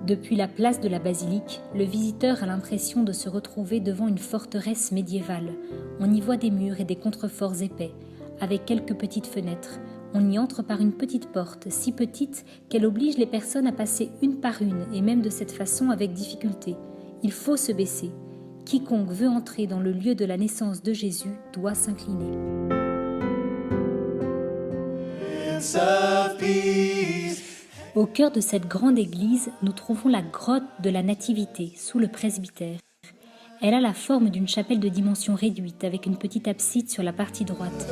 Depuis la place de la basilique, le visiteur a l'impression de se retrouver devant une forteresse médiévale. On y voit des murs et des contreforts épais, avec quelques petites fenêtres. On y entre par une petite porte, si petite qu'elle oblige les personnes à passer une par une, et même de cette façon avec difficulté. Il faut se baisser. Quiconque veut entrer dans le lieu de la naissance de Jésus doit s'incliner. Au cœur de cette grande église, nous trouvons la grotte de la Nativité, sous le presbytère. Elle a la forme d'une chapelle de dimension réduite, avec une petite abside sur la partie droite.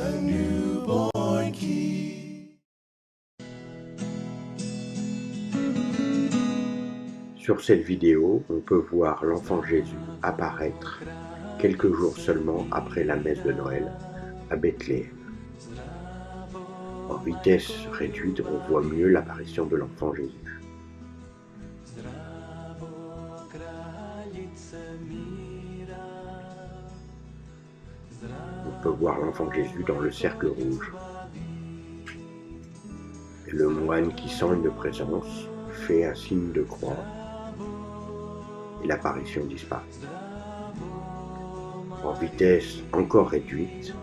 Sur cette vidéo, on peut voir l'enfant Jésus apparaître quelques jours seulement après la messe de Noël à Bethléem. En vitesse réduite, on voit mieux l'apparition de l'enfant Jésus. On peut voir l'enfant Jésus dans le cercle rouge. Et le moine qui sent une présence fait un signe de croix et l'apparition disparaît. En vitesse encore réduite,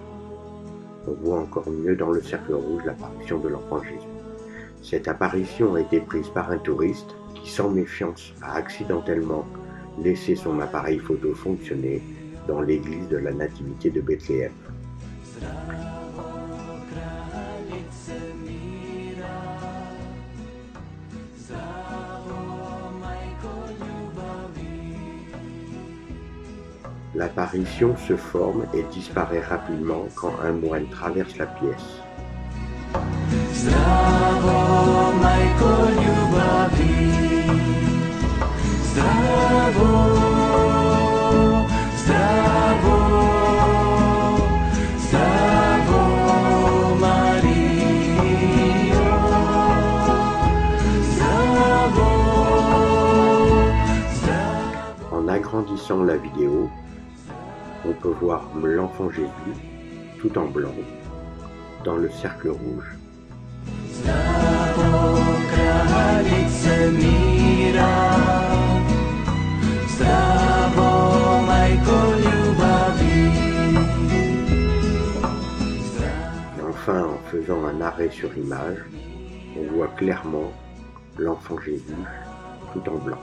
on voit encore mieux dans le cercle rouge l'apparition de l'enfant Jésus. Cette apparition a été prise par un touriste qui, sans méfiance, a accidentellement laissé son appareil photo fonctionner dans l'église de la Nativité de Bethléem. L'apparition se forme et disparaît rapidement quand un moine traverse la pièce. En agrandissant la vidéo, on peut voir l'enfant Jésus, tout en blanc, dans le cercle rouge. Et enfin, en faisant un arrêt sur image, on voit clairement l'enfant Jésus, tout en blanc.